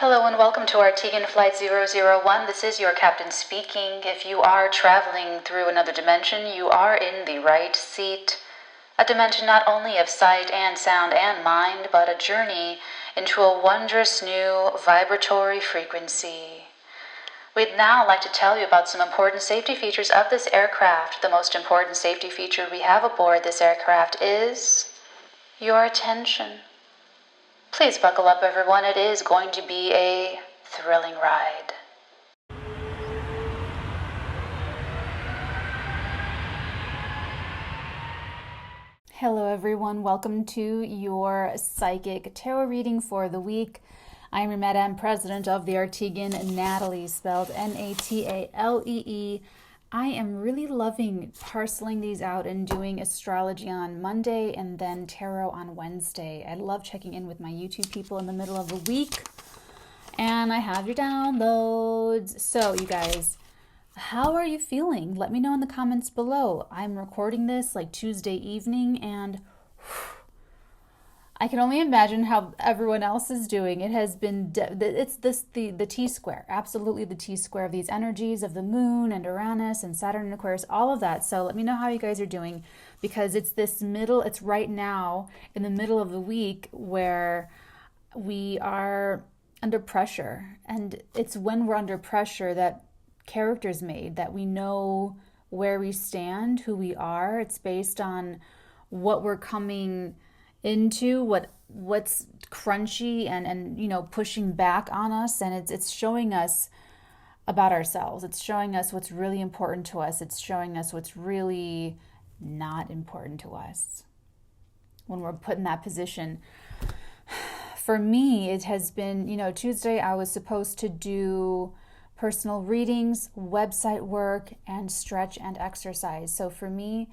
Hello and welcome to Arteagan Flight 001. This is your captain speaking. If you are traveling through another dimension, you are in the right seat. A dimension not only of sight and sound and mind, but a journey into a wondrous new vibratory frequency. We'd now like to tell you about some important safety features of this aircraft. The most important safety feature we have aboard this aircraft is your attention. Please buckle up, everyone. It is going to be a thrilling ride. Hello, everyone. Welcome to your psychic tarot reading for the week. I'm your Madam President of the WatchNatalee, spelled N-A-T-A-L-E-E. I am really loving parceling these out and doing astrology on Monday and then tarot on Wednesday. I love checking in with my YouTube people in the middle of the week. And I have your downloads. So, you guys, how are you feeling? Let me know in the comments below. I'm recording this like Tuesday evening and I can only imagine how everyone else is doing. It has been, the T-square, absolutely the T-square of these energies of the moon and Uranus and Saturn and Aquarius, all of that. So let me know how you guys are doing, because it's it's right now in the middle of the week where we are under pressure. And it's when we're under pressure that character's made, that we know where we stand, who we are. It's based on what we're coming into, what's crunchy and pushing back on us, and it's showing us about ourselves. It's showing us what's really important to us. It's showing us what's really not important to us when we're put in that position. For me, it has been, Tuesday I was supposed to do personal readings, website work, and stretch and exercise. So for me,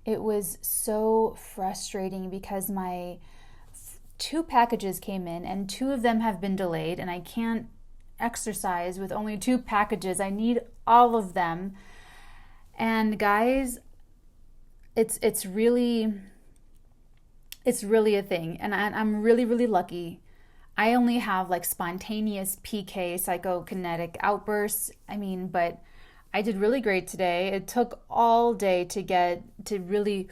it was so frustrating because my 2 packages came in and 2 of them have been delayed, and I can't exercise with only 2 packages. I need all of them. And guys, it's really a thing. And I'm really, really lucky. I only have like spontaneous PK, psychokinetic outbursts. But I did really great today. It took all day to really,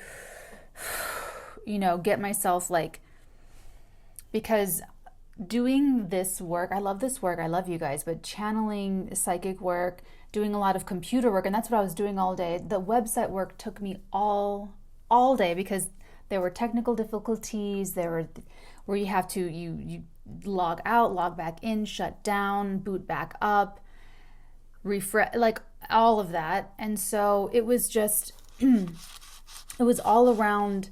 get myself because doing this work, I love this work, I love you guys, but channeling psychic work, doing a lot of computer work, and that's what I was doing all day. The website work took me all day because there were technical difficulties. There were where you have to, you log out, log back in, shut down, boot back up, refresh, all of that. And so it was just it was all around.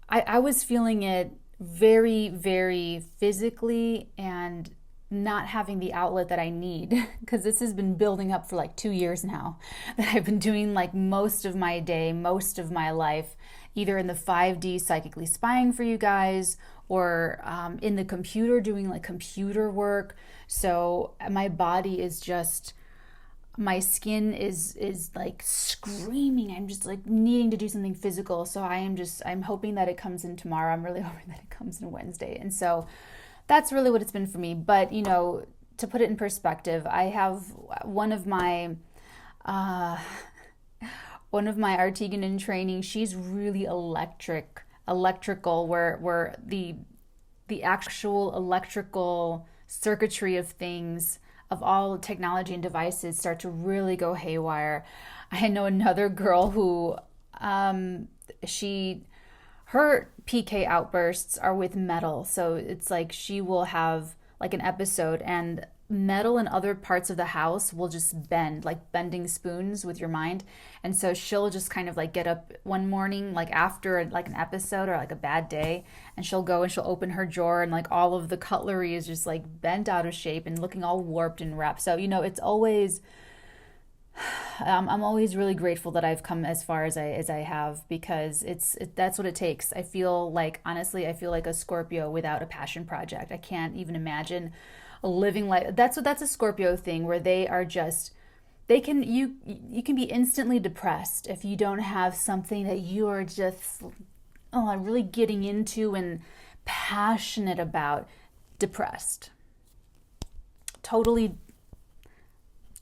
I was feeling it very, very physically and not having the outlet that I need, because this has been building up for 2 years now, that I've been doing most of my day, most of my life, either in the 5D psychically spying for you guys or in the computer doing computer work. So my body is just, my skin is screaming. I'm just needing to do something physical. So I'm hoping that it comes in tomorrow. I'm really hoping that it comes in Wednesday. And so that's really what it's been for me. But, to put it in perspective, I have one of my Arteagan in training. She's really electrical, where the actual electrical circuitry of things, of all technology and devices, start to really go haywire. I know another girl who her PK outbursts are with metal. So it's she will have an episode and metal in other parts of the house will just bend, like bending spoons with your mind. And so she'll just kind of get up one morning, after an episode or a bad day, and she'll go and she'll open her drawer and all of the cutlery is just bent out of shape and looking all warped and wrapped. So, it's always, I'm always really grateful that I've come as far as I have, because that's what it takes. I feel honestly, I feel like a Scorpio without a passion project. I can't even imagine living that's a Scorpio thing, where they are just, you can be instantly depressed if you don't have something that you are just really getting into and passionate about. Depressed. totally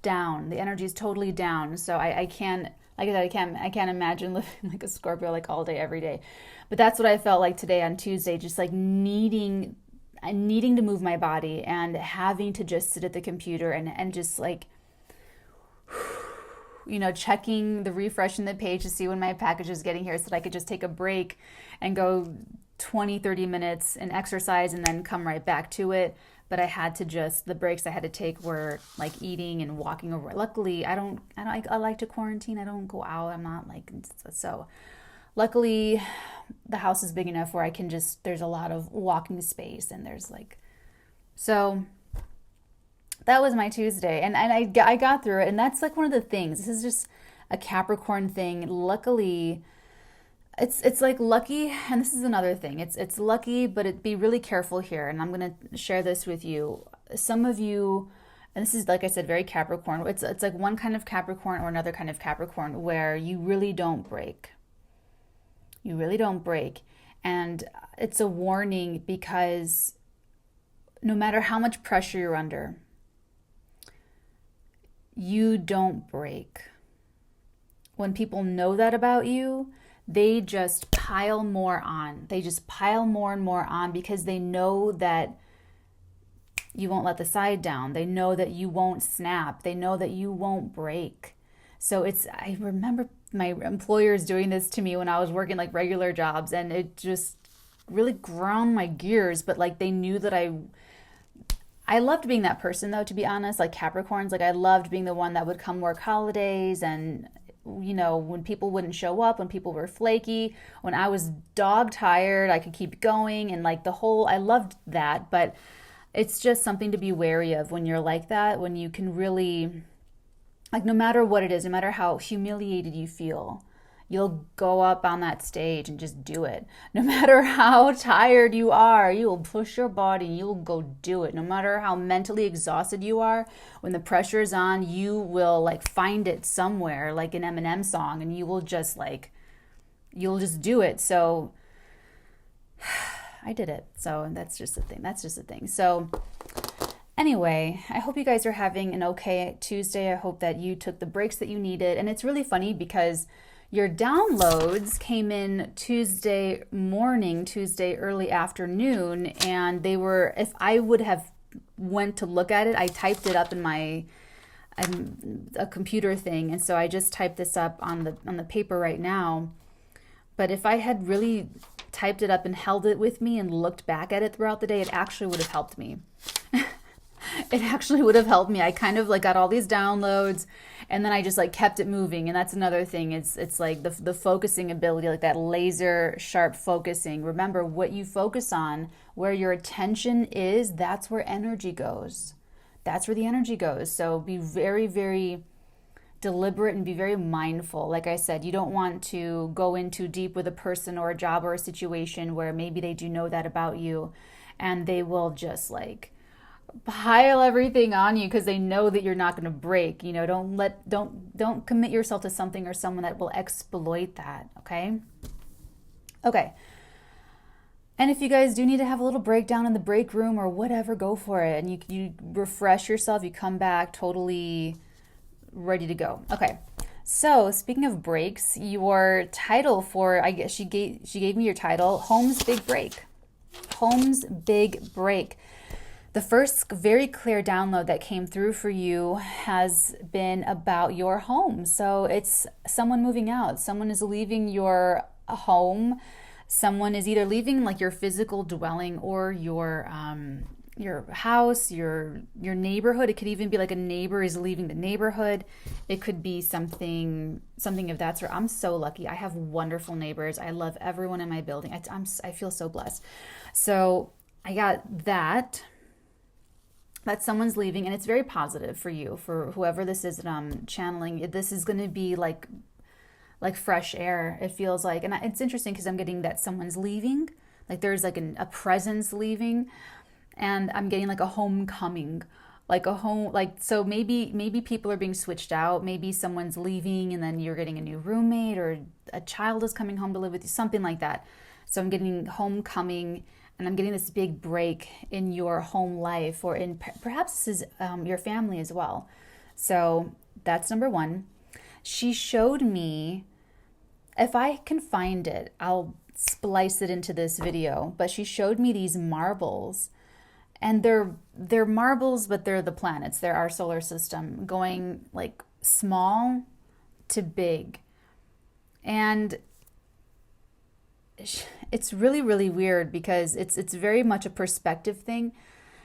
down. The energy is totally down. So I can't, like I said, I can't imagine living like a Scorpio like all day, every day. But that's what I felt like today on Tuesday, just like needing to move my body and having to just sit at the computer and just like, checking refreshing the page to see when my package is getting here so that I could just take a break and go 20-30 minutes and exercise and then come right back to it. But I had to the breaks I had to take were like eating and walking over. Luckily, I like to quarantine. I don't go out. I'm not like, so luckily the house is big enough where I can there's a lot of walking space and there's like, so that was my Tuesday. And I got through it. And that's like one of the things, this is just a Capricorn thing. Luckily, it's like lucky, and this is another thing. It's lucky, but be really careful here. And I'm going to share this with you. Some of you, and this is, like I said, very Capricorn. It's like one kind of Capricorn or another kind of Capricorn where you really don't break. You really don't break. And it's a warning because no matter how much pressure you're under, you don't break. When people know that about you, they just pile more on. They just pile more and more on because they know that you won't let the side down. They know that you won't snap. They know that you won't break. So I remember my employers doing this to me when I was working like regular jobs, and it just really ground my gears. But like they knew that I loved being that person, though, to be honest. Like Capricorns, like I loved being the one that would come work holidays and when people wouldn't show up, when people were flaky, when I was dog tired, I could keep going. And like I loved that. But it's just something to be wary of when you're like that, when you can really, like, no matter what it is, no matter how humiliated you feel, you'll go up on that stage and just do it. No matter how tired you are, you will push your body and you will go do it. No matter how mentally exhausted you are, when the pressure is on, you will like find it somewhere, like an Eminem song, and you will just you'll just do it. So I did it. So that's just the thing. So anyway, I hope you guys are having an okay Tuesday. I hope that you took the breaks that you needed. And it's really funny because your downloads came in Tuesday morning, Tuesday early afternoon, and they were, if I would have went to look at it, I typed it up in a computer thing, and so I just typed this up on the paper right now. But if I had really typed it up and held it with me and looked back at it throughout the day, it actually would have helped me. It actually would have helped me. I kind of like got all these downloads and then I just like kept it moving. And that's another thing. It's like the focusing ability, like that laser sharp focusing. Remember, what you focus on, where your attention is, that's where energy goes. That's where the energy goes. So be very, very deliberate and be very mindful. Like I said, you don't want to go in too deep with a person or a job or a situation where maybe they do know that about you and they will just like pile everything on you because they know that you're not going to break. Don't commit yourself to something or someone that will exploit that. Okay. And if you guys do need to have a little breakdown in the break room or whatever, go for it. And you refresh yourself. You come back totally ready to go. Okay. So speaking of breaks, your title for, I guess she gave me your title, Home's Big Break. Home's Big Break. The first very clear download that came through for you has been about your home. So it's someone moving out. Someone is leaving your home. Someone is either leaving like your physical dwelling or your house, your neighborhood. It could even be like a neighbor is leaving the neighborhood. It could be something of that sort. I'm so lucky. I have wonderful neighbors. I love everyone in my building. I feel so blessed. So I got that someone's leaving, and it's very positive for you, for whoever this is that I'm channeling. This is going to be like fresh air, it feels like. And it's interesting because I'm getting that someone's leaving, like there's like a presence leaving, and I'm getting like a homecoming, like a home, like, so maybe people are being switched out, maybe someone's leaving and then you're getting a new roommate or a child is coming home to live with you, something like that. So I'm getting homecoming, and I'm getting this big break in your home life, or in perhaps this is your family as well. So that's number one. She showed me, if I can find it, I'll splice it into this video, but she showed me these marbles, and they're marbles, but they're the planets. They're our solar system going like small to big. And it's really, really weird because it's very much a perspective thing.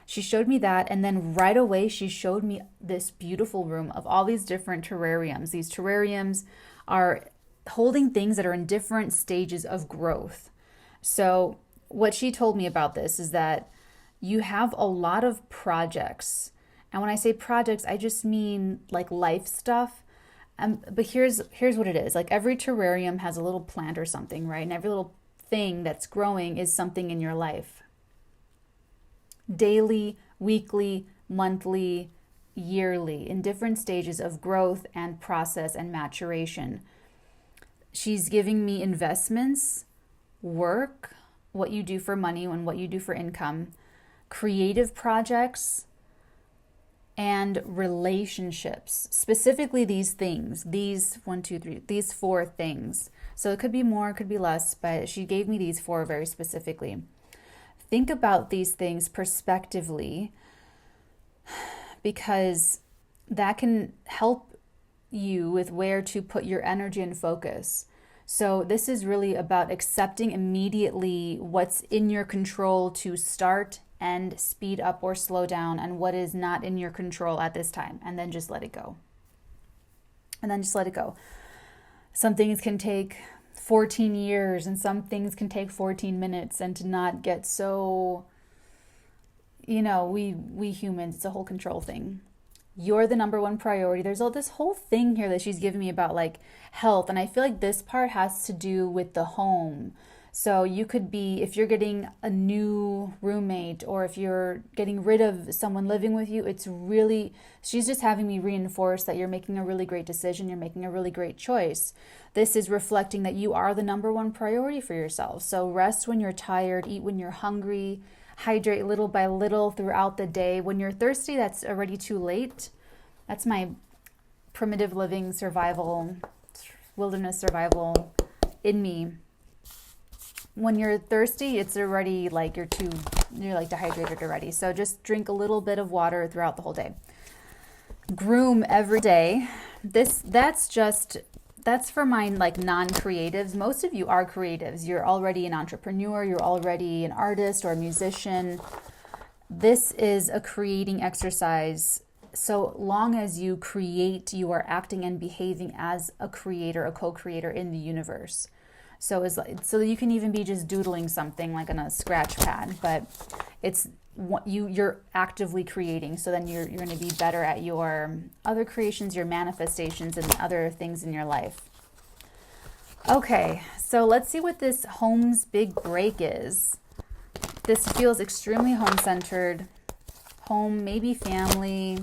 She showed me that, and then right away she showed me this beautiful room of all these different terrariums. These terrariums are holding things that are in different stages of growth. So what she told me about this is that you have a lot of projects. And when I say projects, I just mean like life stuff. But here's what it is. Like every terrarium has a little plant or something, right? And every little thing that's growing is something in your life. Daily, weekly, monthly, yearly, in different stages of growth and process and maturation. She's giving me investments, work, what you do for money and what you do for income, creative projects, and relationships. Specifically these things, these four things. So it could be more, it could be less, but she gave me these four very specifically. Think about these things prospectively, because that can help you with where to put your energy and focus. So this is really about accepting immediately what's in your control to start and speed up or slow down, and what is not in your control at this time, and then just let it go. Some things can take 14 years and some things can take 14 minutes, and to not get so, we humans, it's a whole control thing. You're the number one priority. There's all this whole thing here that she's giving me about like health, and I feel like this part has to do with the home. So you could be, if you're getting a new roommate, or if you're getting rid of someone living with you, she's just having me reinforce that you're making a really great decision. You're making a really great choice. This is reflecting that you are the number one priority for yourself. So rest when you're tired, eat when you're hungry, hydrate little by little throughout the day. When you're thirsty, that's already too late. That's my primitive living survival, wilderness survival in me. When you're thirsty, it's already like you're like dehydrated already. So just drink a little bit of water throughout the whole day. Groom every day. That's for my like non-creatives. Most of you are creatives. You're already an entrepreneur. You're already an artist or a musician. This is a creating exercise. So long as you create, you are acting and behaving as a creator, a co-creator in the universe. So you can even be just doodling something like on a scratch pad, but it's you're actively creating. So then you're going to be better at your other creations, your manifestations, and other things in your life. Okay, so let's see what this home's big break is. This feels extremely home-centered. Home, maybe family.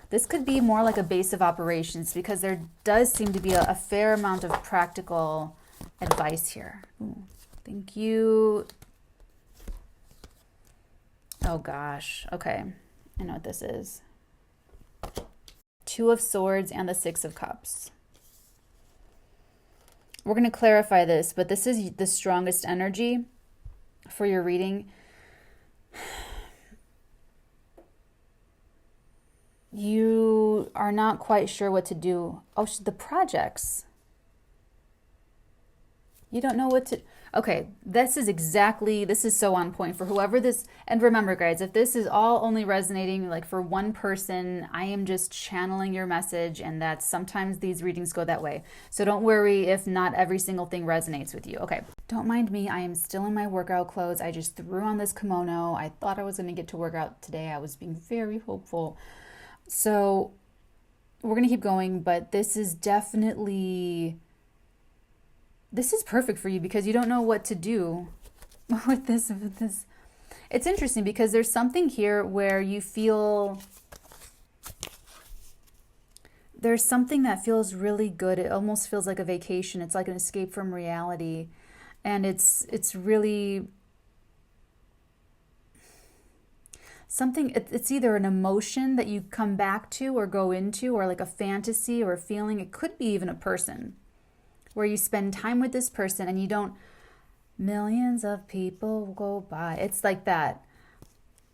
This could be more like a base of operations, because there does seem to be a fair amount of practical advice here. Ooh, thank you. Oh gosh. Okay. I know what this is. Two of Swords and the Six of Cups. We're going to clarify this, but this is the strongest energy for your reading. You are not quite sure what to do. Oh, the projects. You don't know what to... Okay, this is so on point for whoever this... And remember, guys, if this is all only resonating like for one person, I am just channeling your message, and that sometimes these readings go that way. So don't worry if not every single thing resonates with you. Okay, don't mind me. I am still in my workout clothes. I just threw on this kimono. I thought I was going to get to work out today. I was being very hopeful. So we're going to keep going, but this is definitely... This is perfect for you because you don't know what to do with this. It's interesting because there's something here where you feel there's something that feels really good. It almost feels like a vacation. It's like an escape from reality. And it's really something, it's either an emotion that you come back to or go into, or like a fantasy or a feeling. It could be even a person where you spend time with this person and you don't, millions of people go by. It's like that.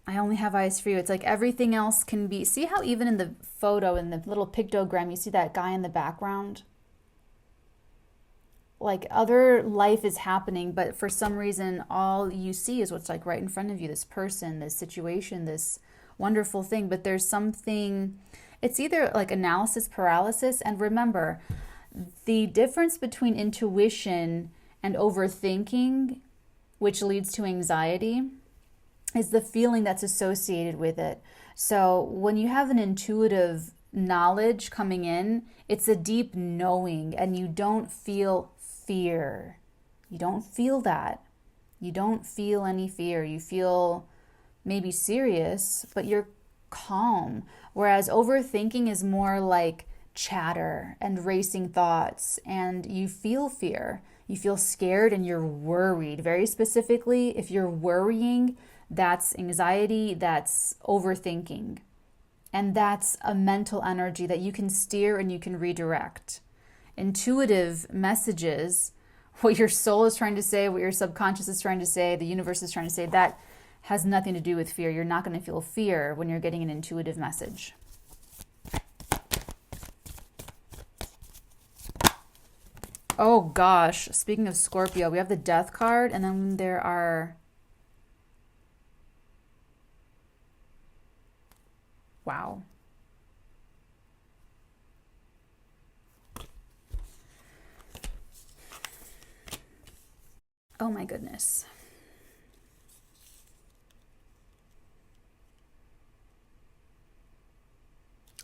I only have eyes for you. It's like everything else can be. See how even in the photo, in the little pictogram, you see that guy in the background? Like other life is happening, but for some reason, all you see is what's like right in front of you, this person, this situation, this wonderful thing. But there's something, it's either like analysis paralysis. And remember, the difference between intuition and overthinking, which leads to anxiety, is the feeling that's associated with it. So when you have an intuitive knowledge coming in, it's a deep knowing, and you don't feel fear. You don't feel that. You don't feel any fear. You feel maybe serious, but you're calm. Whereas overthinking is more like chatter and racing thoughts, and you feel fear. You feel scared and you're worried. Very specifically, if you're worrying, that's anxiety, that's overthinking. And that's a mental energy that you can steer and you can redirect. Intuitive messages, what your soul is trying to say, what your subconscious is trying to say, the universe is trying to say, that has nothing to do with fear. You're not going to feel fear when you're getting an intuitive message. Oh gosh, speaking of Scorpio, we have the Death card, and then there are... Wow. Oh my goodness.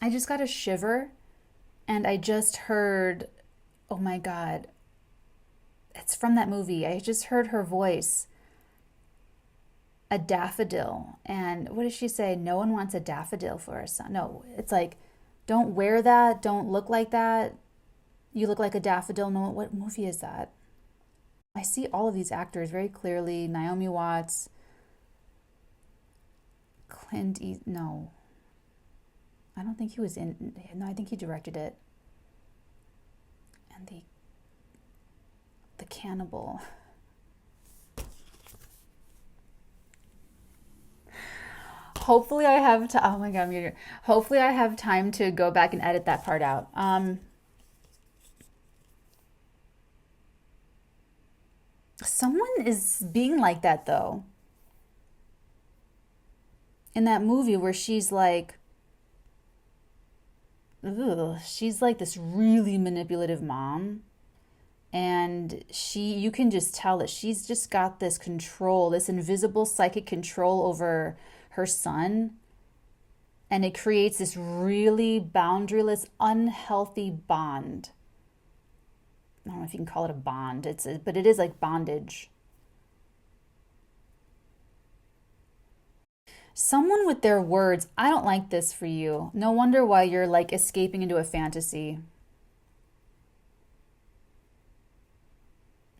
I just got a shiver, and I just heard, oh my God, it's from that movie. I just heard her voice, a daffodil. And what does she say? No one wants a daffodil for a son. No, it's like, don't wear that. Don't look like that. You look like a daffodil. No, what movie is that? I see all of these actors very clearly. Naomi Watts, no, I don't think he was in. No, I think he directed it. And the cannibal. Hopefully I have to. Oh my God, I'm here. Hopefully I have time to go back and edit that part out. Someone is being like that though. In that movie where she's like, ugh, she's like this really manipulative mom, and you can just tell that she's just got this control, this invisible psychic control over her son, and it creates this really boundaryless, unhealthy bond. I don't know if you can call it a bond, but it is like bondage. Someone with their words, I don't like this for you. No wonder why you're like escaping into a fantasy.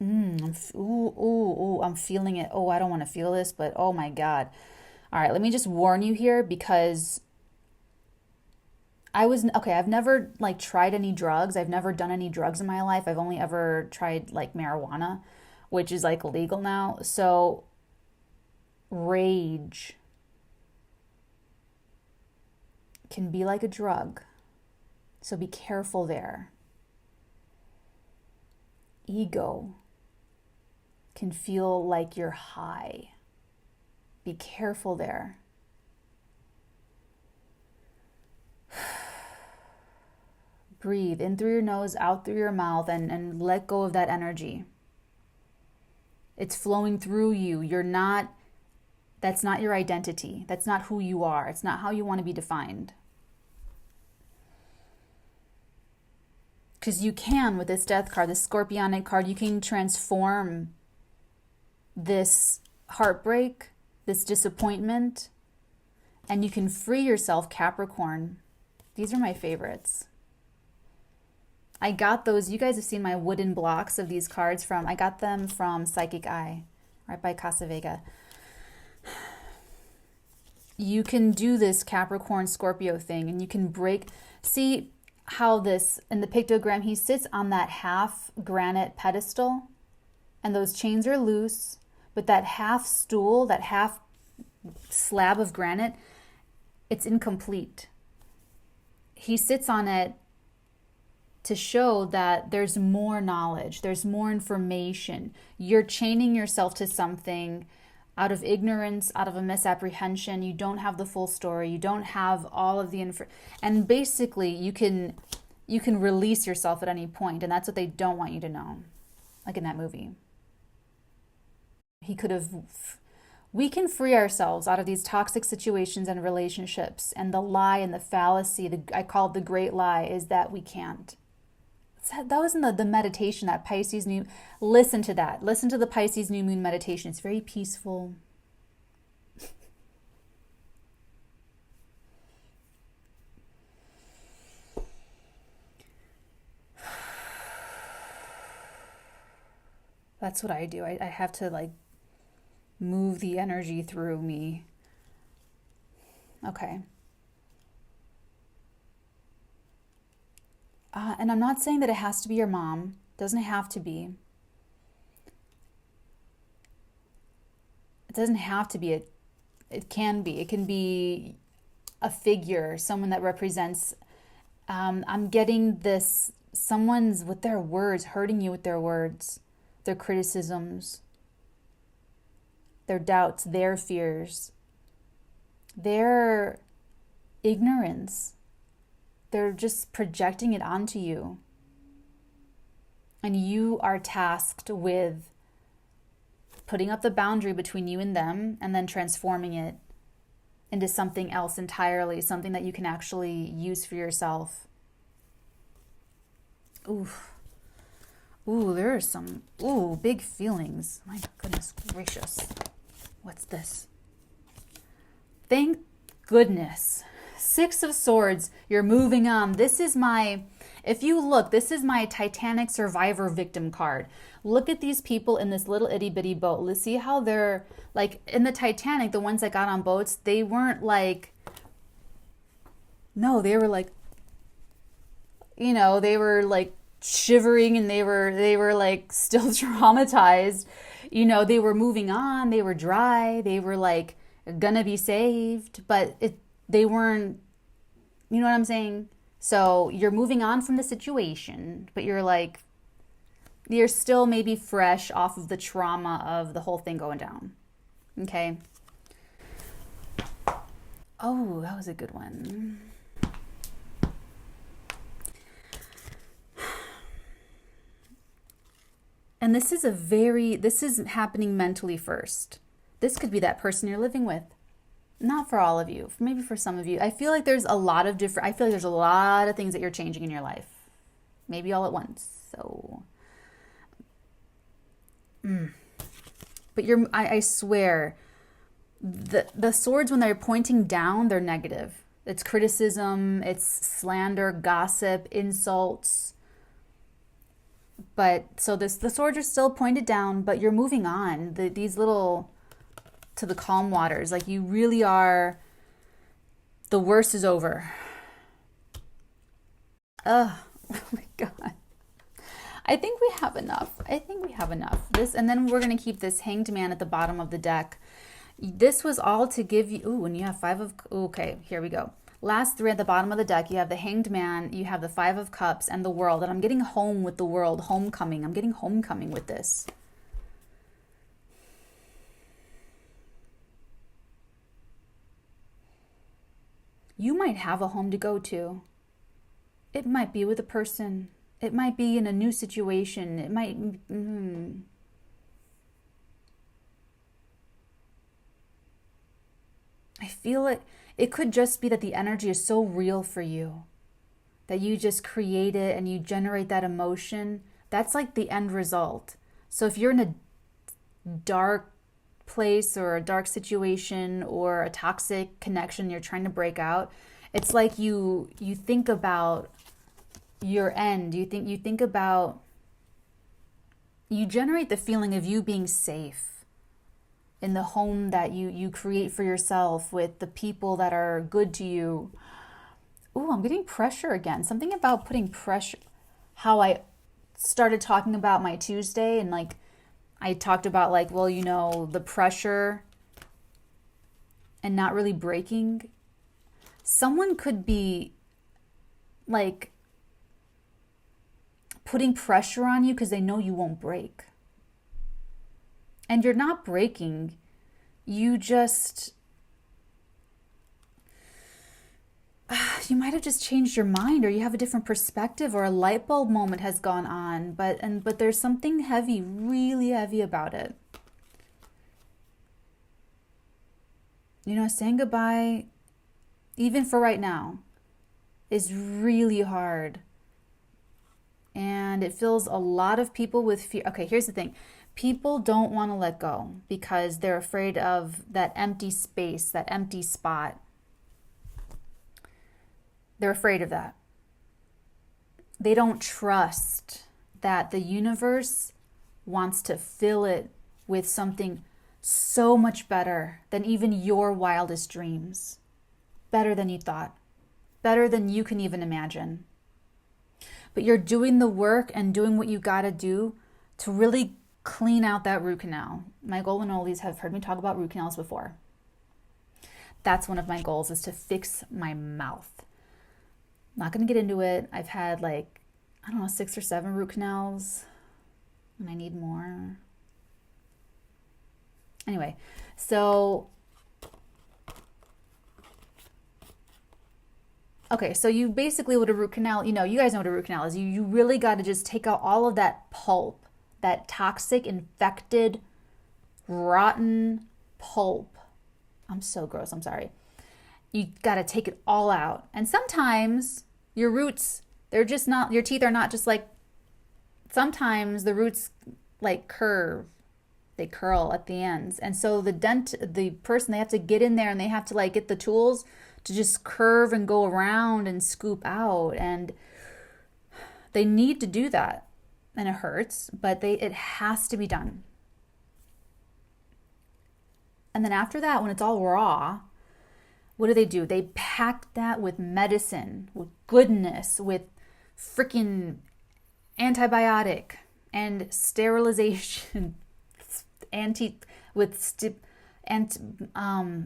Ooh, I'm feeling it. Oh, I don't want to feel this, but oh my God. All right, let me just warn you here, because I've never like tried any drugs. I've never done any drugs in my life. I've only ever tried like marijuana, which is like legal now. So rage can be like a drug. So be careful there. Ego can feel like you're high. Be careful there. Breathe in through your nose, out through your mouth, and let go of that energy. It's flowing through you. That's not your identity. That's not who you are. It's not how you want to be defined. Because you can, with this Death card, this Scorpionic card, you can transform this heartbreak, this disappointment, and you can free yourself, Capricorn. These are my favorites. I got those. You guys have seen my wooden blocks of these cards I got them from Psychic Eye, right by Casa Vega. You can do this Capricorn Scorpio thing and you can break. See how this in the pictogram, he sits on that half granite pedestal and those chains are loose, but that half stool, that half slab of granite, it's incomplete. He sits on it to show that there's more knowledge, there's more information. You're chaining yourself to something out of ignorance, out of a misapprehension. You don't have the full story. You don't have all of the info. And basically, you can release yourself at any point, and that's what they don't want you to know. Like in that movie. He could have. We can free ourselves out of these toxic situations and relationships. And the lie and the fallacy, I call it the great lie, is that we can't. That was in the meditation, that Pisces new. Listen to that. Listen to the Pisces new moon meditation. It's very peaceful. That's what I do. I have to like move the energy through me. Okay. And I'm not saying that it has to be your mom. It doesn't have to be. It doesn't have to be. It can be. It can be a figure, someone that represents. I'm getting this. Someone's with their words, hurting you with their words, their criticisms, their doubts, their fears, their ignorance. They're just projecting it onto you. And you are tasked with putting up the boundary between you and them and then transforming it into something else entirely, something that you can actually use for yourself. Ooh. Ooh, there are some big feelings. My goodness gracious. What's this? Thank goodness. 6 of Swords, you're moving on. This is if you look, this is my Titanic survivor victim card. Look at these people in this little itty bitty boat. Let's see how they're, like in the Titanic, the ones that got on boats, they weren't like, no, they were like, they were like shivering and they were like still traumatized. They were moving on, they were dry, they were like gonna be saved, but they weren't, you know what I'm saying? So you're moving on from the situation, but you're still maybe fresh off of the trauma of the whole thing going down. Okay. Oh, that was a good one. And this is happening mentally first. This could be that person you're living with. Not for all of you, maybe for some of you. I feel like there's a lot of things that you're changing in your life. Maybe all at once. So, but I swear, the swords, when they're pointing down, they're negative. It's criticism, it's slander, gossip, insults. But so the swords are still pointed down, but you're moving on. These little to the calm waters, like you really are. The worst is over. Oh my God. I think we have enough. This, and then we're going to keep this Hanged Man at the bottom of the deck. This was all to give you, and you have okay, here we go. Last 3 at the bottom of the deck, you have the Hanged Man, you have the 5 of Cups, and the World. And I'm getting home with the World, homecoming. I'm getting homecoming with this. You might have a home to go to. It might be with a person. It might be in a new situation. It might... I feel it could just be that the energy is so real for you that you just create it and you generate that emotion. That's like the end result. So if you're in a dark place or a dark situation or a toxic connection you're trying to break out, it's like you think about your end. You generate the feeling of you being safe. in the home that you create for yourself, with the people that are good to you. Ooh, I'm getting pressure again. Something about putting pressure. How I started talking about my Tuesday, and like I talked about like, well, the pressure and not really breaking. Someone could be like putting pressure on you because they know you won't break. And you're not breaking. You might have just changed your mind, or you have a different perspective, or a light bulb moment has gone on, but there's something heavy, really heavy about it. Saying goodbye, even for right now, is really hard. And it fills a lot of people with fear. Okay, here's the thing. People don't want to let go because they're afraid of that empty space, that empty spot. They're afraid of that. They don't trust that the universe wants to fill it with something so much better than even your wildest dreams. Better than you thought. Better than you can even imagine. But you're doing the work and doing what you got to do to really clean out that root canal. My golden oldies have heard me talk about root canals before. That's one of my goals, is to fix my mouth. Not going to get into it. I've had 6 or 7 root canals, and I need more. Anyway, so okay, so you basically, what a root canal, you guys know what a root canal is. You really got to just take out all of that pulp, that toxic, infected, rotten pulp. I'm so gross, I'm sorry. You got to take it all out. And sometimes your roots, they're just not, your teeth are not just sometimes the roots curve. They curl at the ends. And so the person, they have to get in there and they have to get the tools to just curve and go around and scoop out. And they need to do that. And it hurts, but it has to be done. And then after that, when it's all raw, what do? They pack that with medicine, with goodness, with freaking antibiotic and sterilization,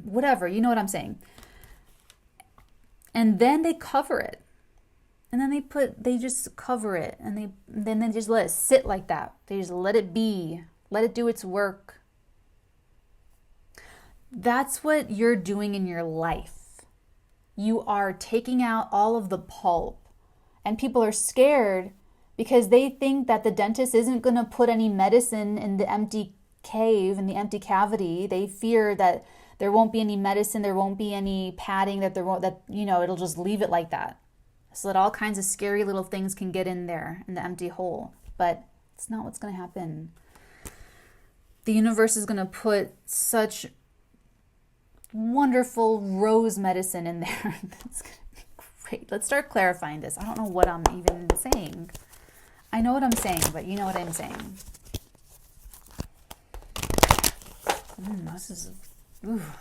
whatever, you know what I'm saying. And then they cover it. And then they just cover it, and then they just let it sit like that. They just let it be, let it do its work. That's what you're doing in your life. You are taking out all of the pulp, and people are scared because they think that the dentist isn't going to put any medicine in the empty cave, in the empty cavity. They fear that there won't be any medicine, there won't be any padding, it'll just leave it like that. So that all kinds of scary little things can get in there, in the empty hole. But it's not what's going to happen. The universe is going to put such wonderful rose medicine in there. It's going to be great. Let's start clarifying this. I don't know what I'm even saying. I know what I'm saying, but you know what I'm saying.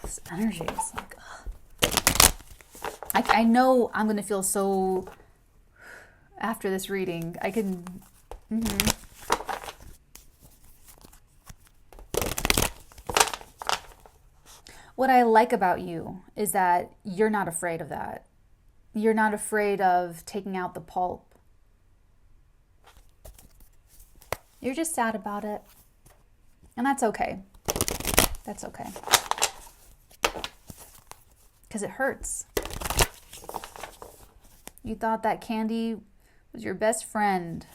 This energy is I know I'm going to feel so, after this reading, I can, What I like about you is that you're not afraid of that. You're not afraid of taking out the pulp. You're just sad about it. And that's okay. That's okay. Because it hurts. You thought that candy was your best friend.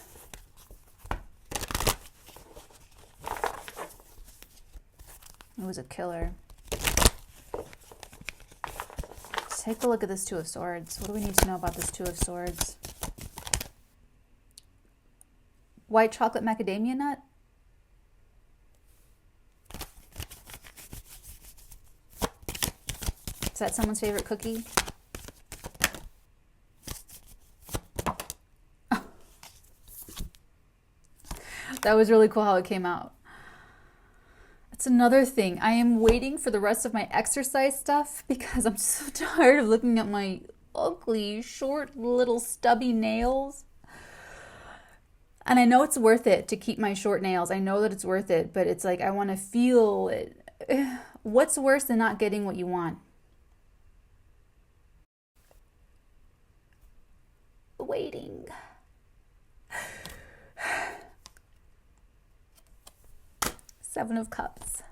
It was a killer. Let's take a look at this Two of Swords. What do we need to know about this Two of Swords? White chocolate macadamia nut? Is that someone's favorite cookie? That was really cool how it came out. It's another thing. I am waiting for the rest of my exercise stuff because I'm so tired of looking at my ugly, short, little stubby nails. And I know it's worth it to keep my short nails. I know that it's worth it, but it's like I want to feel it. What's worse than not getting what you want? Waiting. Seven of Cups.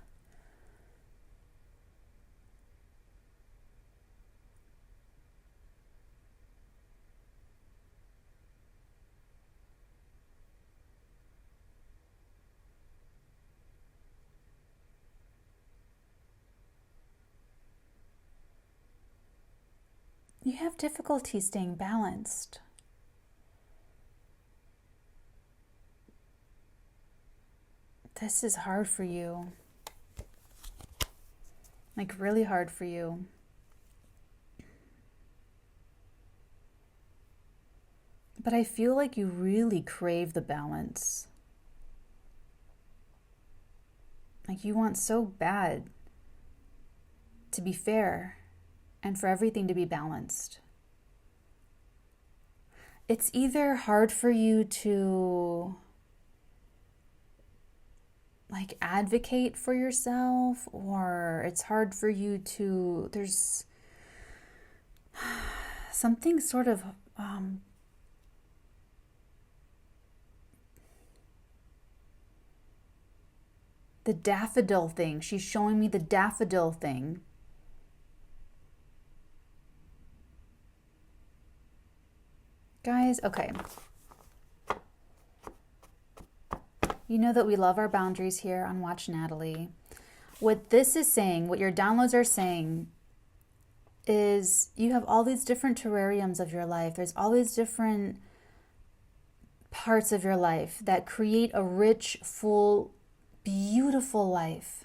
You have difficulty staying balanced. This is hard for you. Like really hard for you. But I feel like you really crave the balance. Like you want so bad to be fair and for everything to be balanced. It's either hard for you to like advocate for yourself, or it's hard for you to, there's something sort of the daffodil thing. She's showing me the daffodil thing. Guys, okay. You know that we love our boundaries here on WatchNatalee. What this is saying, what your downloads are saying, is you have all these different terrariums of your life. There's all these different parts of your life that create a rich, full, beautiful life.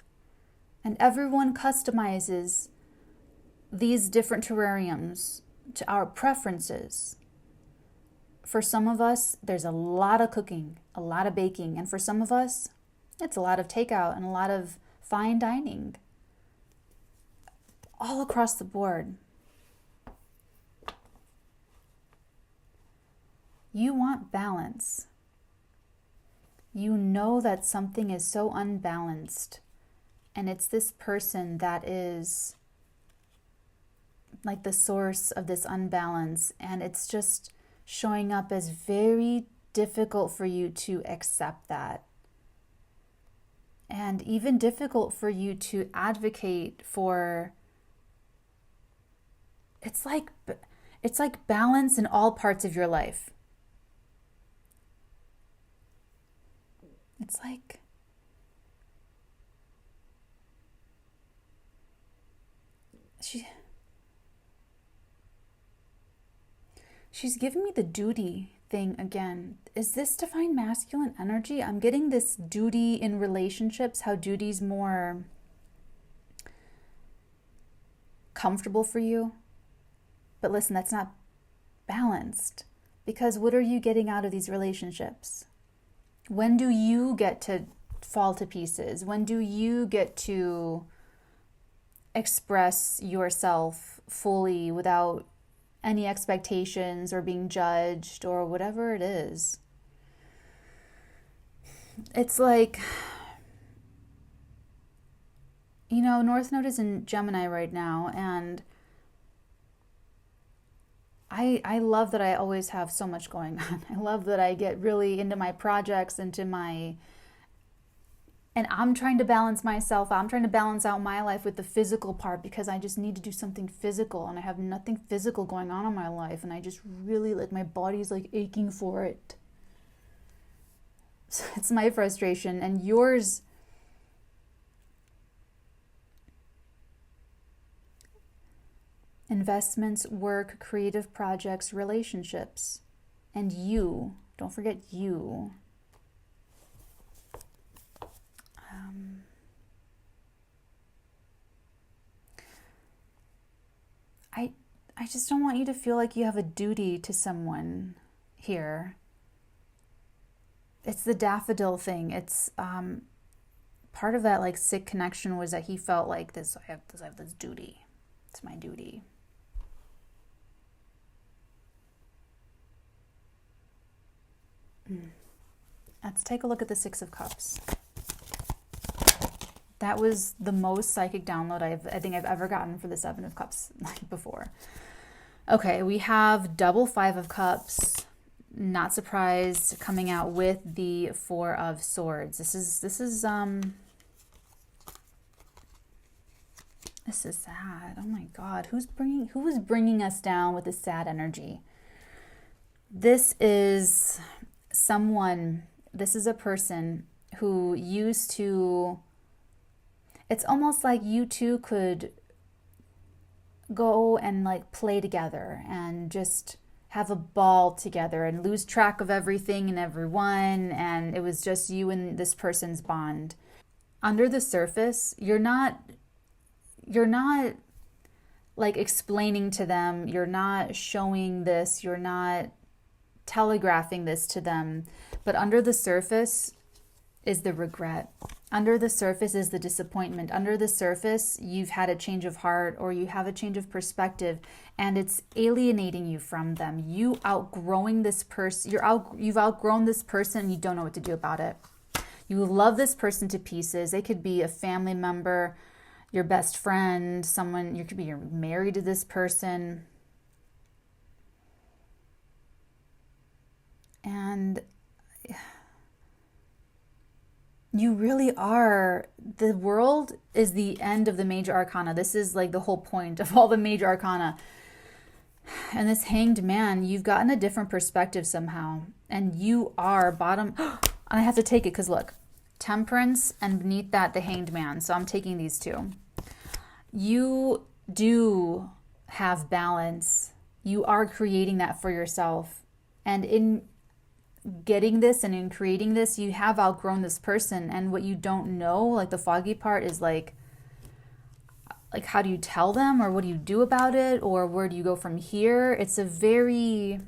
And everyone customizes these different terrariums to our preferences. For some of us, there's a lot of cooking, a lot of baking. And for some of us, it's a lot of takeout and a lot of fine dining. All across the board. You want balance. You know that something is so unbalanced. And it's this person that is like the source of this unbalance. And it's just showing up as very difficult for you to accept that. And even difficult for you to advocate for. It's like balance in all parts of your life. It's like she's giving me the duty thing again. Is this divine masculine energy? I'm getting this duty in relationships, how duty's more comfortable for you. But listen, that's not balanced. Because what are you getting out of these relationships? When do you get to fall to pieces? When do you get to express yourself fully without any expectations or being judged or whatever it is? It's like, you know, North Node is in Gemini right now, and I love that I always have so much going on. I love that I get really into my projects, and I'm trying to balance myself. I'm trying to balance out my life with the physical part because I just need to do something physical, and I have nothing physical going on in my life, and I just really, like, my body's like aching for it. So it's my frustration, and yours. Investments, work, creative projects, relationships. And you, don't forget you. I just don't want you to feel like you have a duty to someone here. It's the daffodil thing. It's part of that like sick connection was that he felt like this, I have this duty. It's my duty. Let's take a look at the Six of Cups. That was the most psychic download I think I've ever gotten for the Seven of Cups like before. Okay, we have double Five of Cups. Not surprised, coming out with the Four of Swords. This is sad. Oh my God, who is bringing us down with this sad energy? This is a person who used to, it's almost like you two could go and like play together and just have a ball together and lose track of everything and everyone, and it was just you and this person's bond. Under the surface, you're not like explaining to them, you're not showing this, you're not telegraphing this to them, but under the surface is the regret. Under the surface is the disappointment. Under the surface, you've had a change of heart or you have a change of perspective, and it's alienating you from them. You've outgrown this person and you don't know what to do about it. You love this person to pieces. They could be a family member, your best friend, someone, you're married to this person. And you really are, the world is the end of the major arcana. This is like the whole point of all the major arcana. And this Hanged Man, you've gotten a different perspective somehow. And you are bottom, I have to take it because look, Temperance, and beneath that, the Hanged Man. So I'm taking these two. You do have balance. You are creating that for yourself. And in getting this and in creating this, you have outgrown this person. And what you don't know, like the foggy part, is like how do you tell them, or what do you do about it, or where do you go from here? It's a very,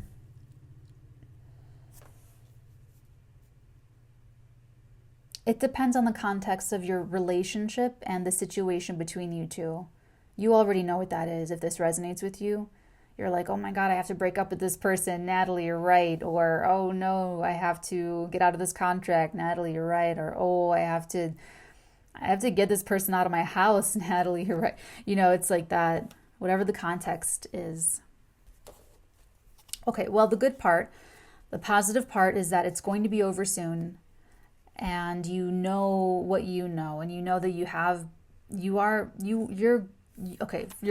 it depends on the context of your relationship and the situation between you two. You already know what that is. If this resonates with you, you're like, oh my God, I have to break up with this person. Natalie, you're right. Or, oh no, I have to get out of this contract. Natalie, you're right. Or, oh, I have to get this person out of my house. Natalie, you're right. You know, it's like that, whatever the context is. Okay, well, the good part, the positive part is that it's going to be over soon. And you know what you know. And you know that you're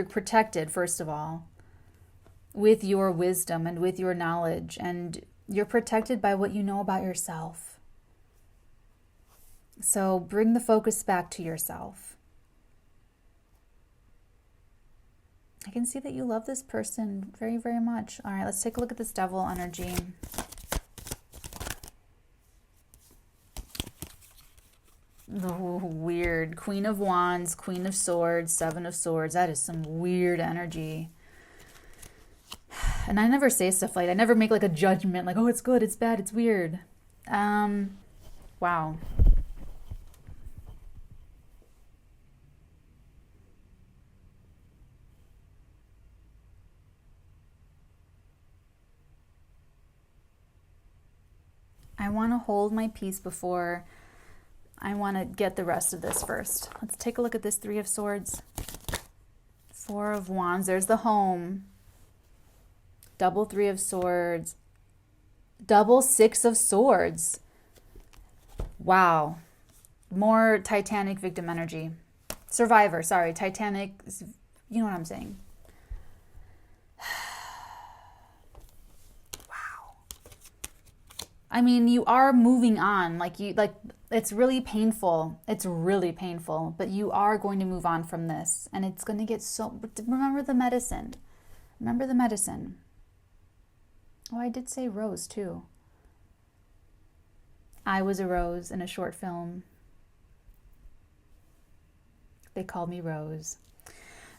protected, first of all, with your wisdom and with your knowledge, and you're protected by what you know about yourself. So bring the focus back to yourself. I can see that you love this person very, very much. All right, let's take a look at this Devil energy. Weird. Queen of Wands, Queen of Swords, Seven of Swords. That is some weird energy. And I never say stuff like, I never make like a judgment like, oh, it's good, it's bad, it's weird. Wow. I want to hold my peace before I want to get the rest of this first. Let's take a look at this Three of Swords. Four of Wands. There's the home. Double Three of Swords. Double Six of Swords. Wow. More Titanic victim energy. Survivor, sorry. Titanic, you know what I'm saying. Wow. I mean, you are moving on. It's really painful. It's really painful. But you are going to move on from this. And it's going to get so... Remember the medicine. Remember the medicine. Oh, I did say rose, too. I was a rose in a short film. They called me Rose.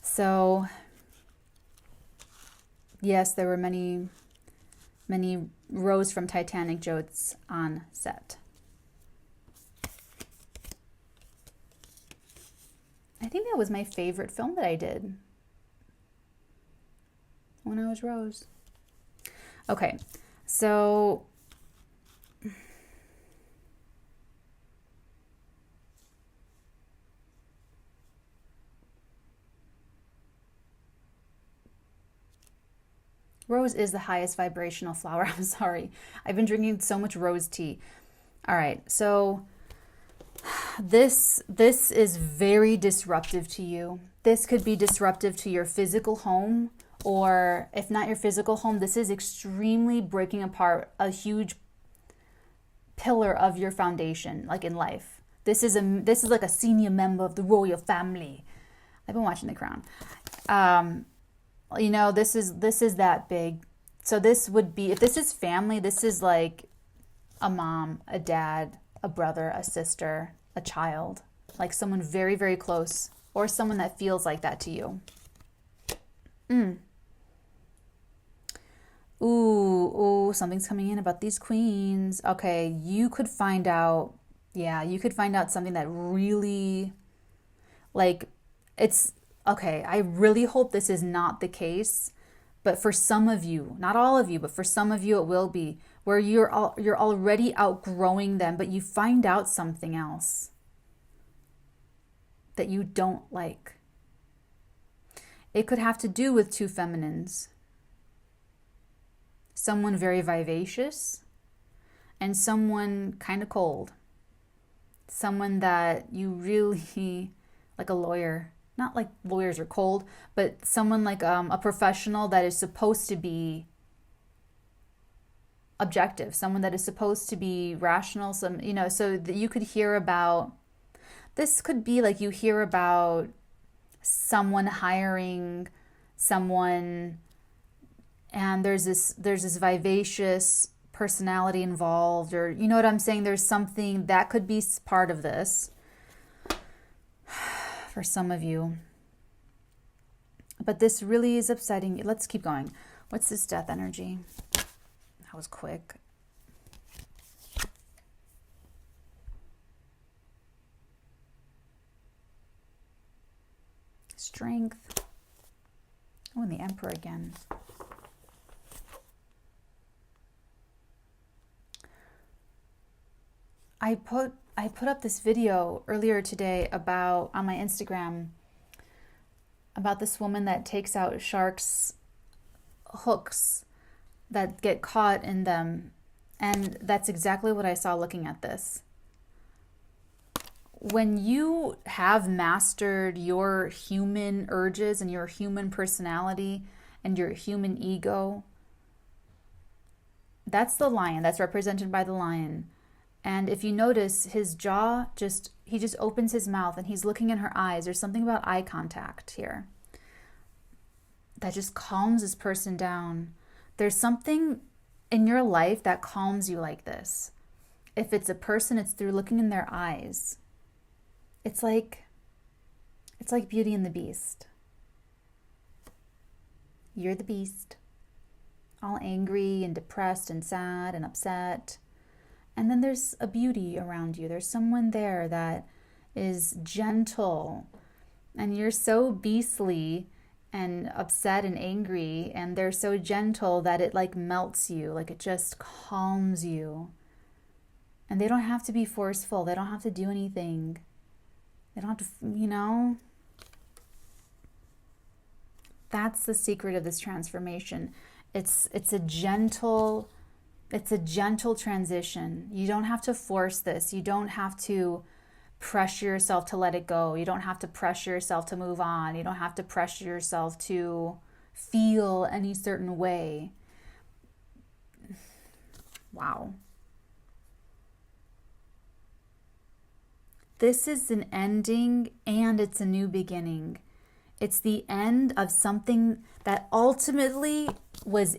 So, yes, there were many Rose from Titanic jokes on set. I think that was my favorite film that I did when I was Rose. Okay, so Rose is the highest vibrational flower. I'm sorry. I've been drinking so much rose tea. All right, so this is very disruptive to you. This could be disruptive to your physical home, or if not your physical home, this is extremely breaking apart a huge pillar of your foundation, like in life. This is like a senior member of the royal family. I've been watching The Crown. You know, this is that big. So this would be, if this is family, this is like a mom, a dad, a brother, a sister, a child, like someone very, very close, or someone that feels like that to you. Ooh, something's coming in about these queens. Okay, you could find out, you could find out something that really, like, it's, okay, I really hope this is not the case, but for some of you, not all of you, but for some of you it will be, where you're already outgrowing them, but you find out something else that you don't like. It could have to do with two feminines. Someone very vivacious and someone kind of cold. Someone that you really, like a lawyer, not like lawyers are cold, but someone like a professional that is supposed to be objective, someone that is supposed to be rational, some, you know, so that you could hear about, this could be like you hear about someone hiring someone and there's this vivacious personality involved, or you know what I'm saying, there's something that could be part of this for some of you. But this really is upsetting. Let's keep going. What's this death energy? That was quick. Strength. Oh, and the Emperor again. I put up this video earlier today about, on my Instagram, about this woman that takes out sharks' hooks that get caught in them. And that's exactly what I saw looking at this. When you have mastered your human urges and your human personality and your human ego, that's the lion, that's represented by the lion. And if you notice, his jaw he just opens his mouth and he's looking in her eyes. There's something about eye contact here that just calms this person down. There's something in your life that calms you like this. If it's a person, it's through looking in their eyes. It's like Beauty and the Beast. You're the beast, all angry and depressed and sad and upset. And then there's a beauty around you. There's someone there that is gentle. And you're so beastly and upset and angry. And they're so gentle that it like melts you. Like it just calms you. And they don't have to be forceful. They don't have to do anything. They don't have to, you know. That's the secret of this transformation. It's a gentle transition. You don't have to force this. You don't have to pressure yourself to let it go. You don't have to pressure yourself to move on. You don't have to pressure yourself to feel any certain way. Wow. This is an ending and it's a new beginning. It's the end of something that ultimately was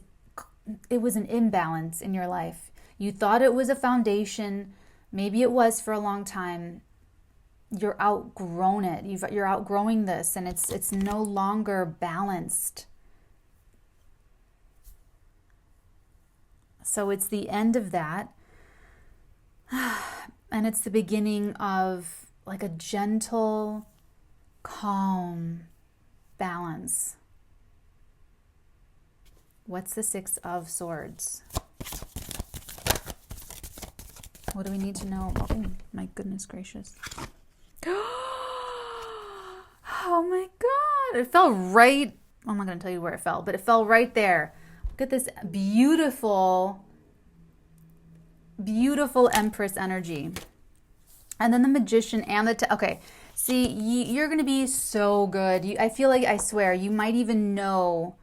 an imbalance in your life. You thought it was a foundation. Maybe it was for a long time. You're outgrown it. You're outgrowing this, and it's no longer balanced. So it's the end of that. And it's the beginning of like a gentle calm, balance. What's the Six of Swords? What do we need to know? Oh, my goodness gracious. Oh my God. It fell right, I'm not going to tell you where it fell, but it fell right there. Look at this beautiful, beautiful Empress energy. And then the Magician and the, okay. See, you're going to be so good. I feel like, I swear, you might even know.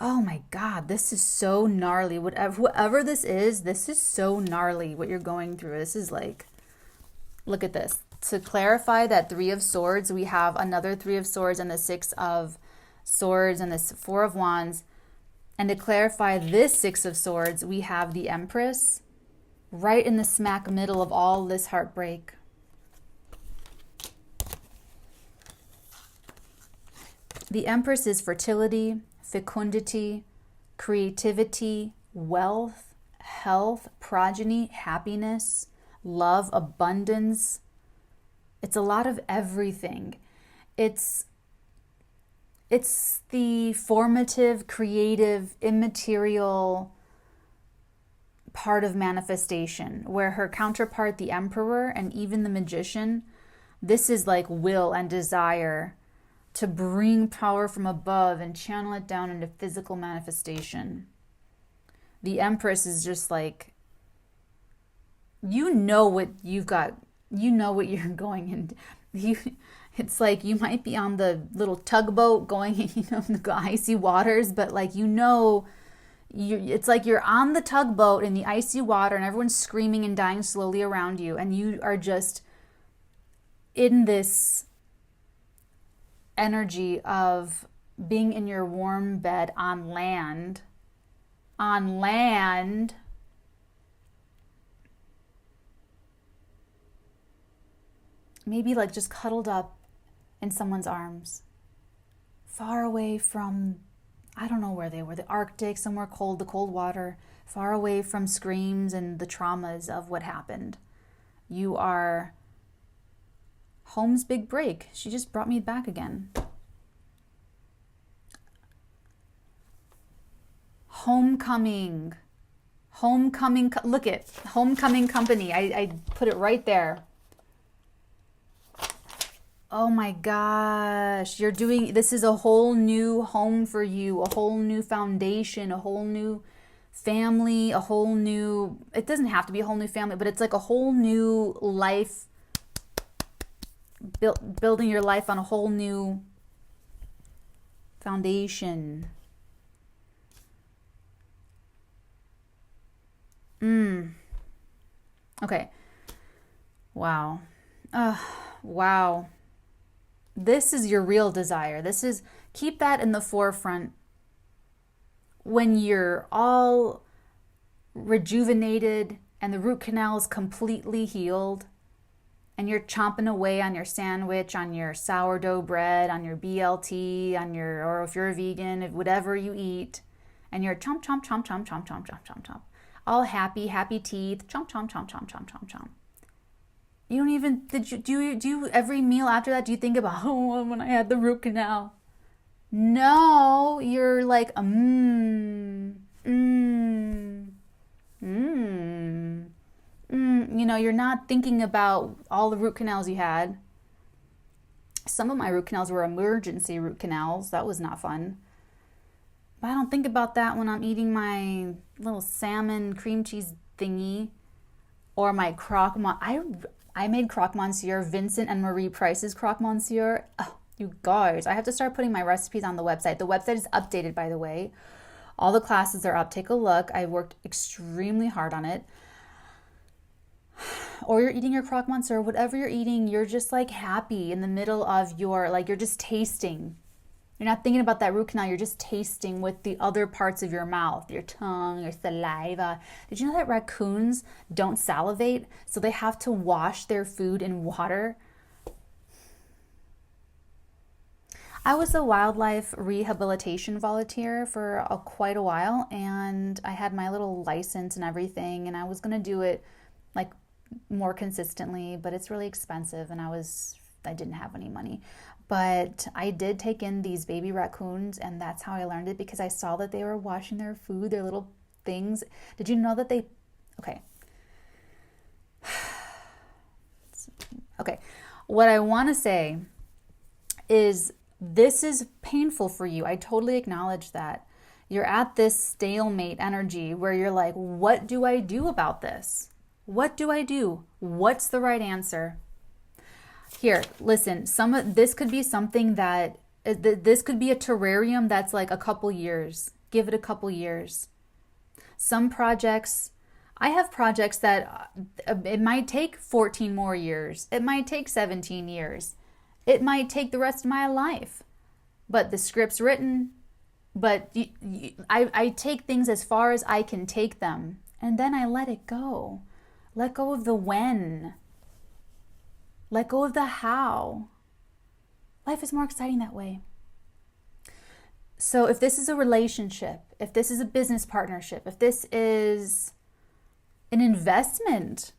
Oh my God, this is so gnarly. Whoever this is so gnarly what you're going through. This is like, look at this. To clarify that Three of Swords, we have another Three of Swords and the Six of Swords and this Four of Wands. And to clarify this Six of Swords, we have the Empress right in the smack middle of all this heartbreak. The Empress is fertility, fecundity, creativity, wealth, health, progeny, happiness, love, abundance. It's a lot of everything. It's the formative, creative, immaterial part of manifestation, where her counterpart, the Emperor, and even the Magician, this is like will and desire to bring power from above and channel it down into physical manifestation. The Empress is just like, you know what you've got, you know what you're going in. It's like you might be on the little tugboat going, in the icy waters, but like, it's like you're on the tugboat in the icy water and everyone's screaming and dying slowly around you, and you are just in this energy of being in your warm bed on land, maybe like just cuddled up in someone's arms, far away from, I don't know where they were, the Arctic, somewhere cold, the cold water, far away from screams and the traumas of what happened. You are home's big break. She just brought me back again. Homecoming. Look it. Homecoming company. I put it right there. Oh my gosh. This is a whole new home for you, a whole new foundation, a whole new family, it doesn't have to be a whole new family, but it's like a whole new life, building your life on a whole new foundation. Okay. Wow. Wow. This is your real desire. Keep that in the forefront when you're all rejuvenated and the root canal is completely healed and you're chomping away on your sandwich, on your sourdough bread, on your BLT, or if you're a vegan, whatever you eat, and you're chomp, chomp, chomp, chomp, chomp, chomp, chomp, chomp, chomp. All happy teeth, chomp, chomp, chomp, chomp, chomp, chomp, chomp. You don't even, do you every meal after that, do you think about, when I had the root canal? No, you're like, you're not thinking about all the root canals you had. Some of my root canals were emergency root canals. That was not fun. But I don't think about that when I'm eating my little salmon cream cheese thingy or my croque monsieur. I made croque monsieur, Vincent and Marie Price's croque monsieur. Oh, you guys, I have to start putting my recipes on the website. The website is updated, by the way. All the classes are up. Take a look. I worked extremely hard on it. Or you're eating your croque monsieur, whatever you're eating, you're just like happy in the middle of you're just tasting. You're not thinking about that root canal. You're just tasting with the other parts of your mouth, your tongue, your saliva. Did you know that raccoons don't salivate? So they have to wash their food in water. I was a wildlife rehabilitation volunteer for quite a while, and I had my little license and everything, and I was going to do it like more consistently, but it's really expensive, and I was I didn't have any money. But I did take in these baby raccoons, and that's how I learned it, because I saw that they were washing their food, their little things. Did you know that they, okay. Okay. What I want to say is this is painful for you. I totally acknowledge that. You're at this stalemate energy where you're like, what do I do about this? What do I do? What's the right answer? Here, listen, this could be something that, this could be a terrarium that's like a couple years. Give it a couple years. Some projects, I have projects that it might take 14 more years. It might take 17 years. It might take the rest of my life. But the script's written. But I take things as far as I can take them, and then I let it go. Let go of the when. Let go of the how. Life is more exciting that way. So if this is a relationship, if this is a business partnership, if this is an investment,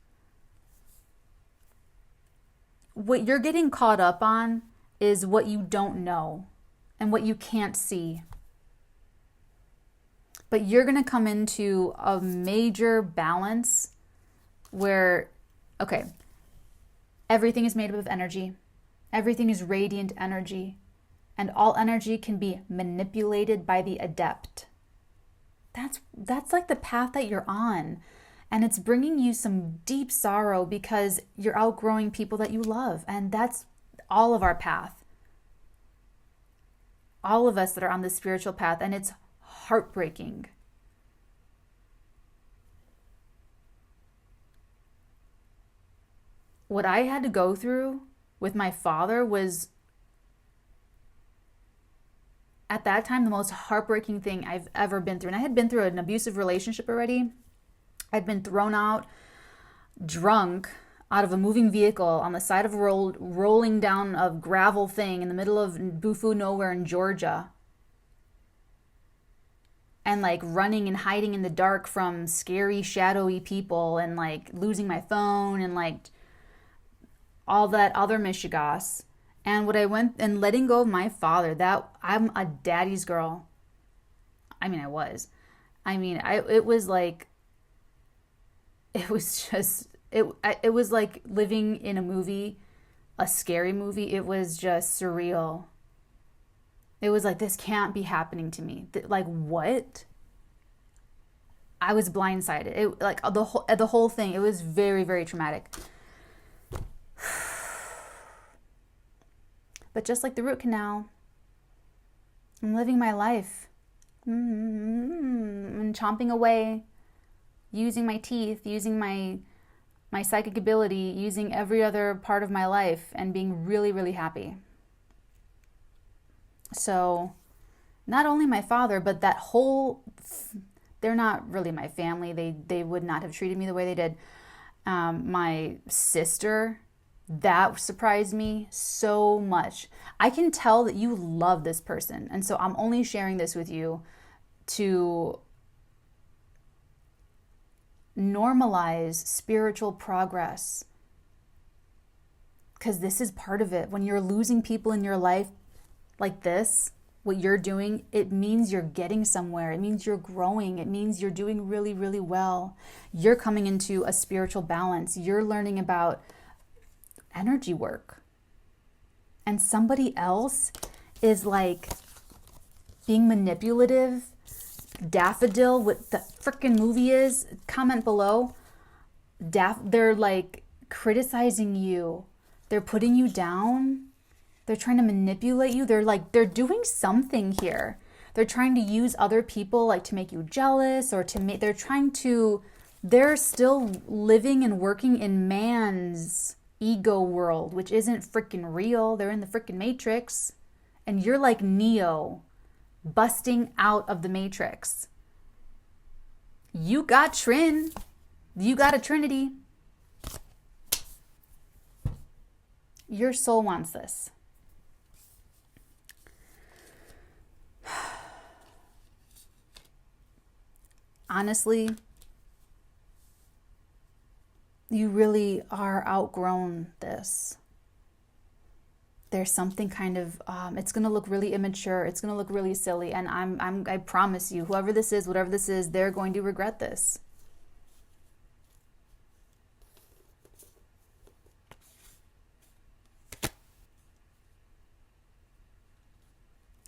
what you're getting caught up on is what you don't know and what you can't see. But you're going to come into a major balance where, okay, everything is made up of energy. Everything is radiant energy. And all energy can be manipulated by the adept. That's like the path that you're on. And it's bringing you some deep sorrow because you're outgrowing people that you love. And that's all of our path. All of us that are on this spiritual path. And it's heartbreaking. What I had to go through with my father was, at that time, the most heartbreaking thing I've ever been through. And I had been through an abusive relationship already. I'd been thrown out, drunk, out of a moving vehicle on the side of a road, rolling down a gravel thing in the middle of Bufu nowhere in Georgia. And like running and hiding in the dark from scary, shadowy people, and like losing my phone and like all that other mishigas. And what I went and letting go of my father, that I'm a daddy's girl. I mean, I was. It was like, it was just, it was like living in a movie, a scary movie. It was just surreal. It was like, this can't be happening to me. Like, what? I was blindsided. It, like the whole thing, it was very, very traumatic. But just like the root canal, I'm living my life. And chomping away, using my teeth, using my psychic ability, using every other part of my life, and being really, really happy. So not only my father, but that whole, they're not really my family. They would not have treated me the way they did. My sister, that surprised me so much. I can tell that you love this person. And so I'm only sharing this with you to normalize spiritual progress. Because this is part of it. When you're losing people in your life like this, what you're doing, it means you're getting somewhere. It means you're growing. It means you're doing really, really well. You're coming into a spiritual balance. You're learning about energy work. And somebody else is like being manipulative. Daffodil, what the freaking movie is, comment below. They're like criticizing you. They're putting you down. They're trying to manipulate you. They're doing something here. They're trying to use other people like to make you jealous or to make, they're still living and working in man's ego world, which isn't freaking real. They're in the freaking matrix. And you're like Neo, busting out of the matrix. You got Trin. You got a Trinity. Your soul wants this. Honestly, you really are outgrown this. there's something kind of it's going to look really immature, it's going to look really silly, and I promise you, whoever this is, whatever this is, they're going to regret this.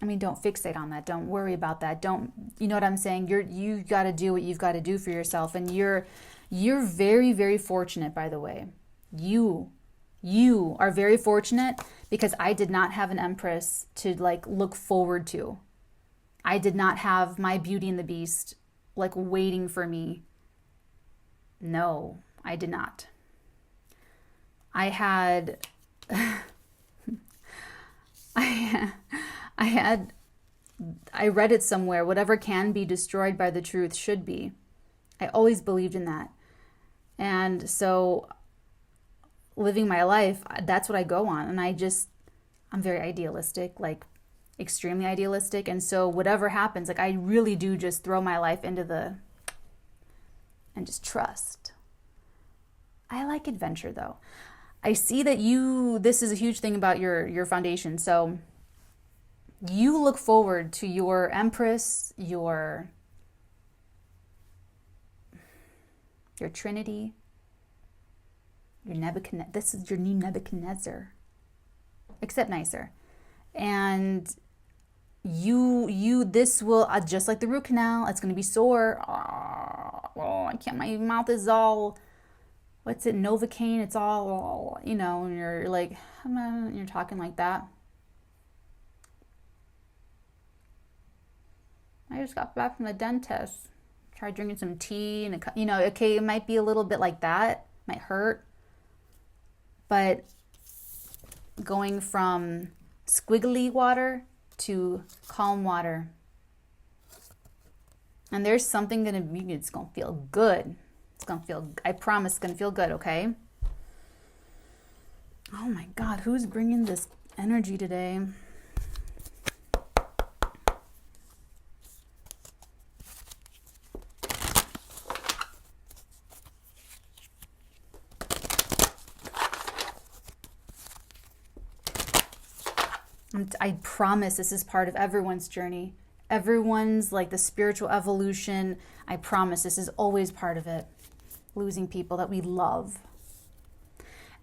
I mean, don't fixate on that. Don't worry about that. Don't, you know what I'm saying? You got to do what you've got to do for yourself, and you're very, very fortunate, by the way. You are very fortunate, because I did not have an empress to like look forward to. I did not have my Beauty and the Beast like waiting for me. No, I did not. I had I read it somewhere, whatever can be destroyed by the truth should be. I always believed in that. And so living my life, that's what I go on. And I'm very idealistic, like extremely idealistic. And so whatever happens, like I really do just throw my life into and just trust. I like adventure though. I see that this is a huge thing about your foundation. So you look forward to your Empress, your Trinity, your Nebuchadnezzar. This is your new Nebuchadnezzar, except nicer. And this will, just like the root canal, it's going to be sore. Oh, I can't, my mouth is all, what's it, Novocaine? It's all, and you're like, you're talking like that. I just got back from the dentist. Tried drinking some tea and, okay, it might be a little bit like that. Might hurt. But going from squiggly water to calm water. And there's something it's going to feel good. I promise it's going to feel good, okay? Oh my God, who's bringing this energy today? I promise this is part of everyone's journey. Everyone's like the spiritual evolution. I promise this is always part of it. Losing people that we love.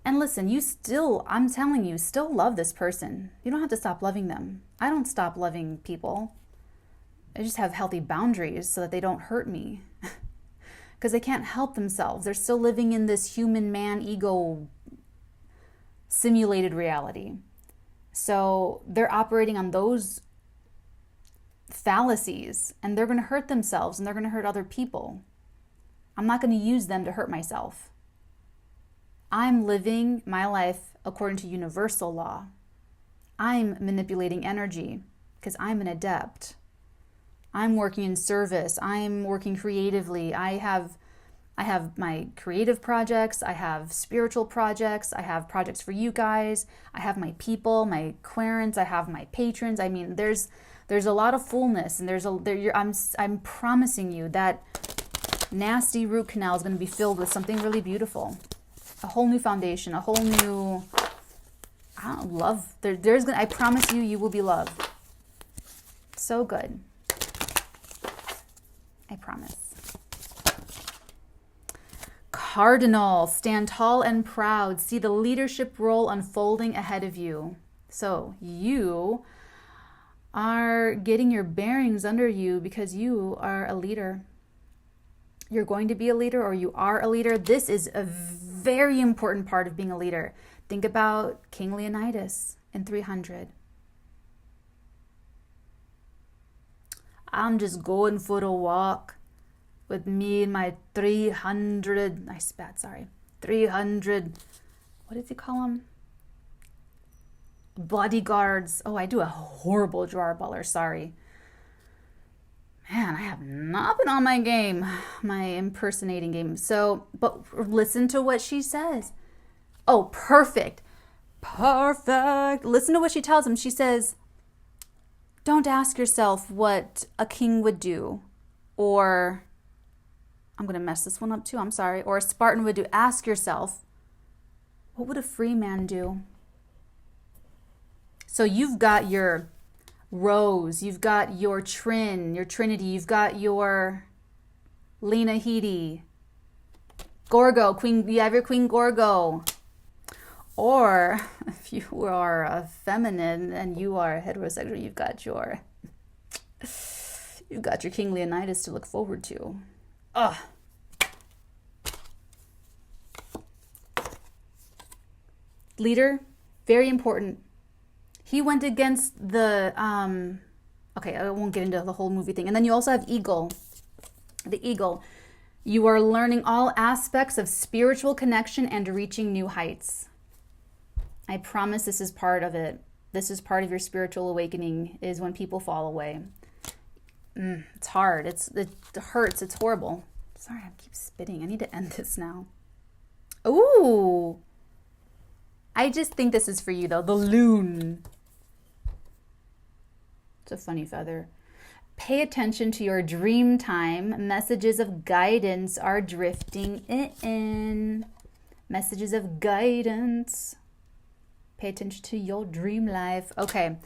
And listen, I'm telling you, still love this person. You don't have to stop loving them. I don't stop loving people. I just have healthy boundaries so that they don't hurt me. Because they can't help themselves. They're still living in this human man ego simulated reality. So they're operating on those fallacies, and they're going to hurt themselves, and they're going to hurt other people. I'm not going to use them to hurt myself. I'm living my life according to universal law. I'm manipulating energy because I'm an adept. I'm working in service. I'm working creatively. I have my creative projects. I have spiritual projects. I have projects for you guys. I have my people, my querents. I have my patrons. I mean, there's a lot of fullness, and I'm promising you that nasty root canal is going to be filled with something really beautiful, a whole new foundation, a whole new love. I promise you, you will be loved. So good. I promise. Cardinal, stand tall and proud. See the leadership role unfolding ahead of you. So you are getting your bearings under you because you are a leader. You're going to be a leader, or you are a leader. This is a very important part of being a leader. Think about King Leonidas in 300. I'm just going for a walk with me and my 300, 300, what did he call them? Bodyguards. Oh, I do a horrible drawer baller, sorry. Man, I have not been on my game, my impersonating game. So, but listen to what she says. Oh, perfect. Perfect. Listen to what she tells him. She says, don't ask yourself what a king would do, or I'm going to mess this one up too, I'm sorry, or a Spartan would do. Ask yourself, what would a free man do? So you've got your Rose, you've got your Trinity, you've got your Lena Headey, Gorgo, Queen, you have your Queen Gorgo. Or if you are a feminine and you are heterosexual, you've got your King Leonidas to look forward to. Ugh. Leader, very important. He went against the okay, I won't get into the whole movie thing. And then you also have Eagle. The Eagle. You are learning all aspects of spiritual connection and reaching new heights. I promise this is part of it. This is part of your spiritual awakening, is when people fall away. It's hard. It hurts. It's horrible. Sorry, I keep spitting. I need to end this now. Ooh. I just think this is for you, though. The loon. It's a funny feather. Pay attention to your dream time. Messages of guidance are drifting in. Messages of guidance. Pay attention to your dream life. Okay.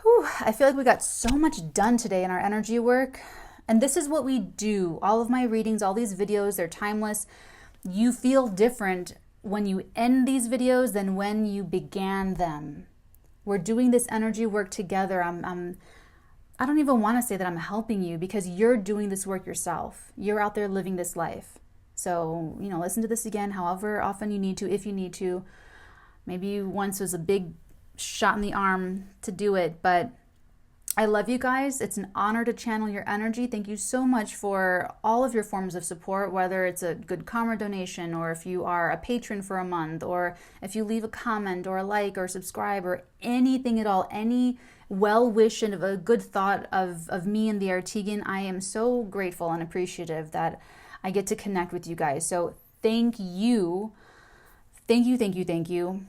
Whew, I feel like we got so much done today in our energy work. And this is what we do. All of my readings, all these videos, they're timeless. You feel different when you end these videos than when you began them. We're doing this energy work together. I don't even want to say that I'm helping you, because you're doing this work yourself. You're out there living this life. So, listen to this again, however often you need to, if you need to. Maybe once was a big shot in the arm to do it, but I love you guys. It's an honor to channel your energy. Thank you so much for all of your forms of support, whether it's a good karma donation, or if you are a patron for a month, or if you leave a comment or a like or subscribe or anything at all, any well wish and a good thought of me and the Arteagan. I am so grateful and appreciative that I get to connect with you guys. So thank you. Thank you, thank you, thank you.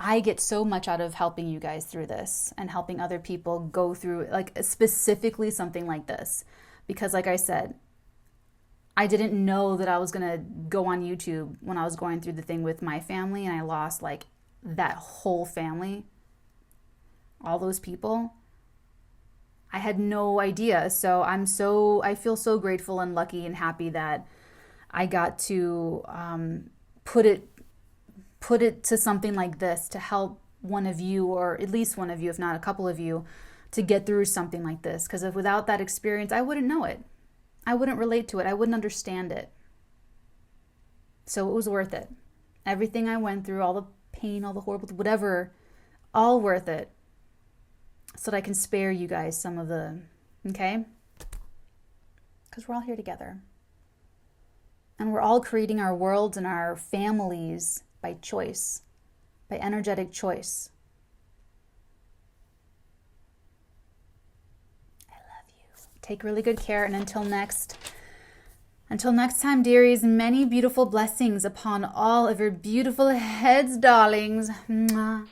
I get so much out of helping you guys through this and helping other people go through, like, specifically something like this. Because like I said, I didn't know that I was going to go on YouTube when I was going through the thing with my family, and I lost like that whole family, all those people. I had no idea. So I feel so grateful and lucky and happy that I got to put it to something like this to help one of you, or at least one of you, if not a couple of you, to get through something like this. Because if without that experience, I wouldn't know it. I wouldn't relate to it. I wouldn't understand it. So it was worth it. Everything I went through, all the pain, all the horrible, whatever, all worth it. So that I can spare you guys some of the, okay? Because we're all here together. And we're all creating our worlds and our families by choice, by energetic choice. I love you. Take really good care, and until next time, dearies, many beautiful blessings upon all of your beautiful heads, darlings. Mwah.